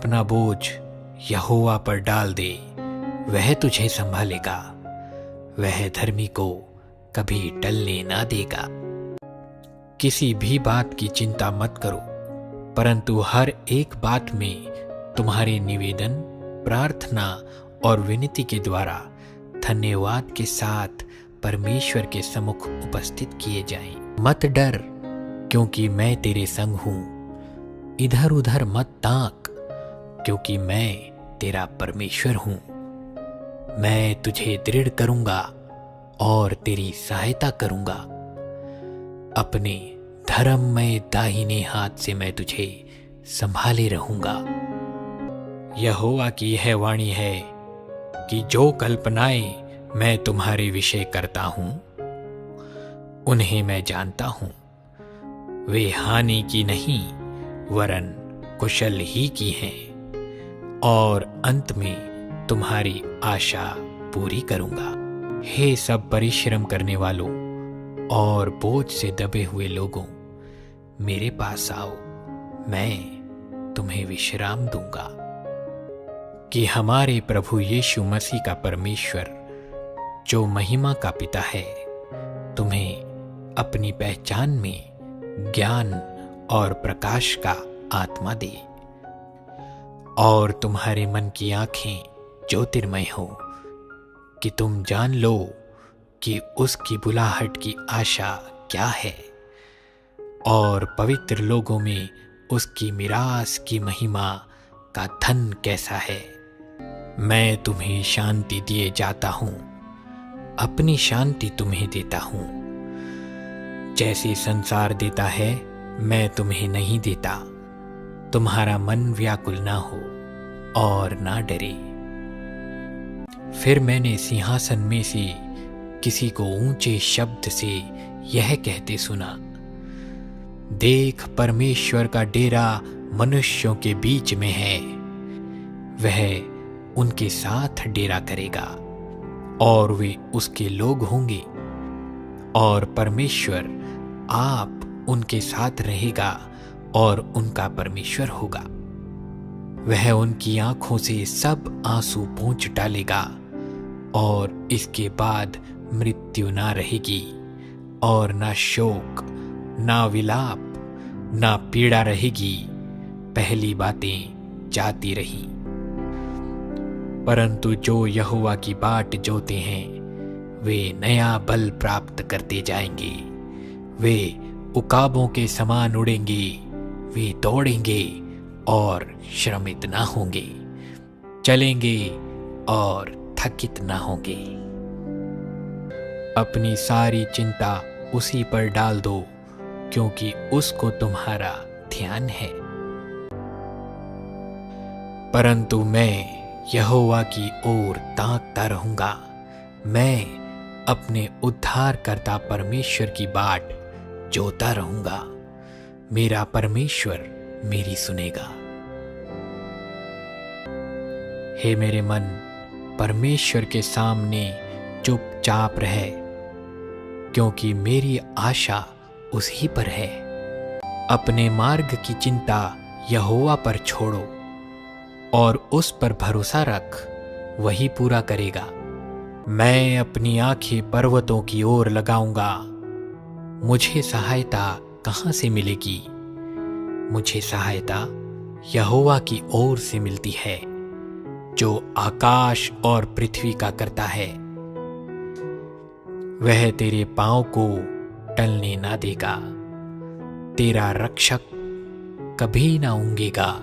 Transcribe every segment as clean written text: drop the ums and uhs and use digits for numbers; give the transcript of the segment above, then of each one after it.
अपना बोझ यहोवा पर डाल दे, वह तुझे संभालेगा। वह धर्मी को कभी टलने ना देगा। किसी भी बात की चिंता मत करो, परंतु हर एक बात में तुम्हारे निवेदन, प्रार्थना और विनती के द्वारा धन्यवाद के साथ परमेश्वर के सम्मुख उपस्थित किए जाएं। मत डर, क्योंकि मैं तेरे संग हूं। इधर उधर मत ताक, क्योंकि मैं तेरा परमेश्वर हूं। मैं तुझे दृढ़ करूंगा और तेरी सहायता करूंगा। अपने धर्ममय दाहिने हाथ से मैं तुझे संभाले रहूंगा। यहोवा की यह वाणी है कि जो कल्पनाएं मैं तुम्हारे विषय करता हूं, उन्हें मैं जानता हूं। वे हानि की नहीं, वरन कुशल ही की हैं, और अंत में तुम्हारी आशा पूरी करूंगा। हे सब परिश्रम करने वालों और बोझ से दबे हुए लोगों, मेरे पास आओ, मैं तुम्हें विश्राम दूंगा। कि हमारे प्रभु यीशु मसीह का परमेश्वर, जो महिमा का पिता है, तुम्हें अपनी पहचान में ज्ञान और प्रकाश का आत्मा दे, और तुम्हारे मन की आंखें ज्योतिर्मय हो, कि तुम जान लो कि उसकी बुलाहट की आशा क्या है, और पवित्र लोगों में उसकी मिरास की महिमा का धन कैसा है। मैं तुम्हें शांति दिए जाता हूं, अपनी शांति तुम्हें देता हूं। जैसे संसार देता है, मैं तुम्हें नहीं देता। तुम्हारा मन व्याकुल ना हो और ना डरे। फिर मैंने सिंहासन में से किसी को ऊंचे शब्द से यह कहते सुना, देख, परमेश्वर का डेरा मनुष्यों के बीच में है। वह उनके साथ डेरा करेगा और वे उसके लोग होंगे, और परमेश्वर आप उनके साथ रहेगा और उनका परमेश्वर होगा। वह उनकी आंखों से सब आंसू पोंछ डालेगा, और इसके बाद मृत्यु ना रहेगी, और ना शोक, ना विलाप, ना पीड़ा रहेगी। पहली बातें जाती रही। परंतु जो यहोवा की बाट जोते हैं, वे नया बल प्राप्त करते जाएंगे। वे उकाबों के समान उड़ेंगे। वे दौड़ेंगे और श्रमित ना होंगे, चलेंगे और थकित ना होंगे। अपनी सारी चिंता उसी पर डाल दो, क्योंकि उसको तुम्हारा ध्यान है। परंतु मैं यहोवा की ओर ताकता रहूंगा। मैं अपने उद्धारकर्ता परमेश्वर की बाट जोता रहूंगा। मेरा परमेश्वर मेरी सुनेगा। हे मेरे मन, परमेश्वर के सामने चुपचाप रह, क्योंकि मेरी आशा उसी पर है। अपने मार्ग की चिंता यहोवा पर छोड़ो और उस पर भरोसा रख, वही पूरा करेगा। मैं अपनी आंखें पर्वतों की ओर लगाऊंगा। मुझे सहायता कहां से मिलेगी? मुझे सहायता यहोवा की ओर से मिलती है, जो आकाश और पृथ्वी का करता है। वह तेरे पांव को टलने ना देगा। तेरा रक्षक कभी ना ऊंघेगा।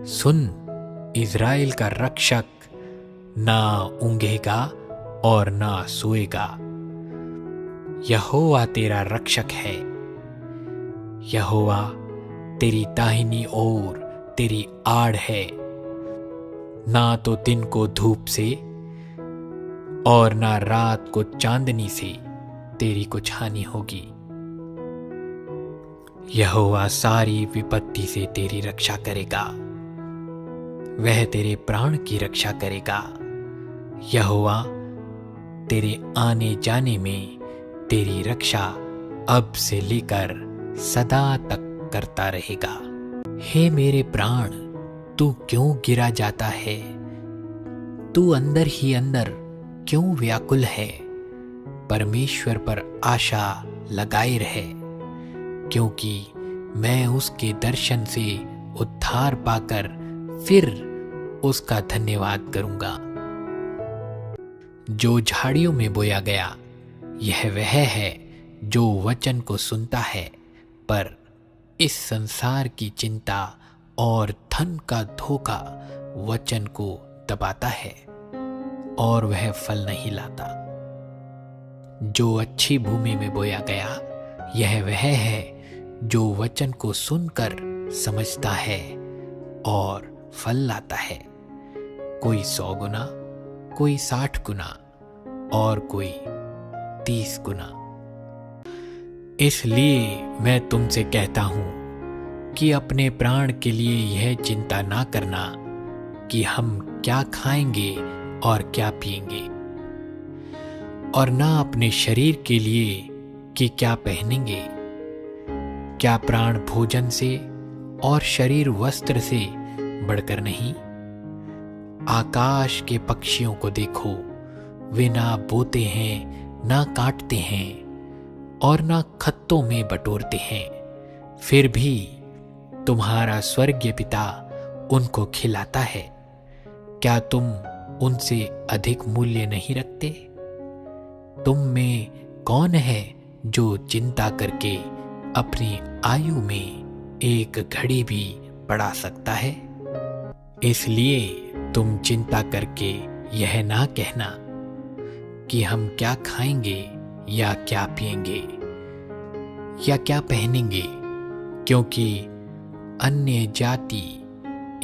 सुन, इज़राइल का रक्षक ना ऊंघेगा और ना सोएगा। यहोवा तेरा रक्षक है। यहोवा तेरी दाहिनी ओर तेरी आड़ है। ना तो दिन को धूप से और ना रात को चांदनी से तेरी कुछ हानि होगी। यहोवा सारी विपत्ति से तेरी रक्षा करेगा। वह तेरे प्राण की रक्षा करेगा। यहोवा तेरे आने जाने में तेरी रक्षा अब से लेकर सदा तक करता रहेगा। हे मेरे प्राण, तू क्यों गिरा जाता है? तू अंदर ही अंदर क्यों व्याकुल है? परमेश्वर पर आशा लगाए रहे, क्योंकि मैं उसके दर्शन से उद्धार पाकर फिर उसका धन्यवाद करूंगा। जो झाड़ियों में बोया गया, यह वह है जो वचन को सुनता है, पर इस संसार की चिंता और धन का धोखा वचन को दबाता है और वह फल नहीं लाता। जो अच्छी भूमि में बोया गया, यह वह है जो वचन को सुनकर समझता है और फल लाता है, कोई 100 गुना, कोई 60 गुना और कोई 30 गुना। इसलिए मैं तुमसे कहता हूं कि अपने प्राण के लिए यह चिंता ना करना कि हम क्या खाएंगे और क्या पिएंगे, और ना अपने शरीर के लिए कि क्या पहनेंगे। क्या प्राण भोजन से और शरीर वस्त्र से बढ़कर नहीं? आकाश के पक्षियों को देखो, वे ना बोते हैं, ना काटते हैं और ना खत्तों में बटोरते हैं, फिर भी तुम्हारा स्वर्गीय पिता उनको खिलाता है। क्या तुम उनसे अधिक मूल्य नहीं रखते? तुम में कौन है जो चिंता करके अपनी आयु में एक घड़ी भी बढ़ा सकता है? इसलिए तुम चिंता करके यह ना कहना कि हम क्या खाएंगे या क्या पिएंगे या क्या पहनेंगे, क्योंकि अन्य जाति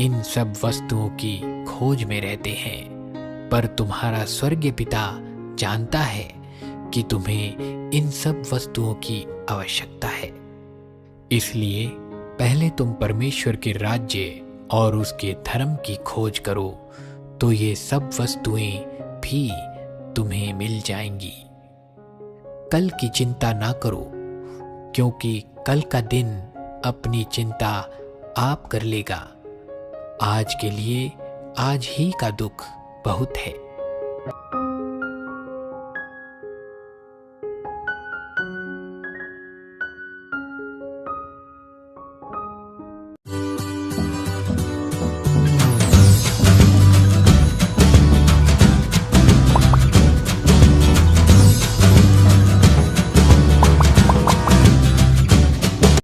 इन सब वस्तुओं की खोज में रहते हैं, पर तुम्हारा स्वर्गीय पिता जानता है कि तुम्हें इन सब वस्तुओं की आवश्यकता है। इसलिए पहले तुम परमेश्वर के राज्य और उसके धर्म की खोज करो, तो ये सब वस्तुएं भी तुम्हें मिल जाएंगी। कल की चिंता ना करो, क्योंकि कल का दिन अपनी चिंता आप कर लेगा। आज के लिए आज ही का दुख बहुत है।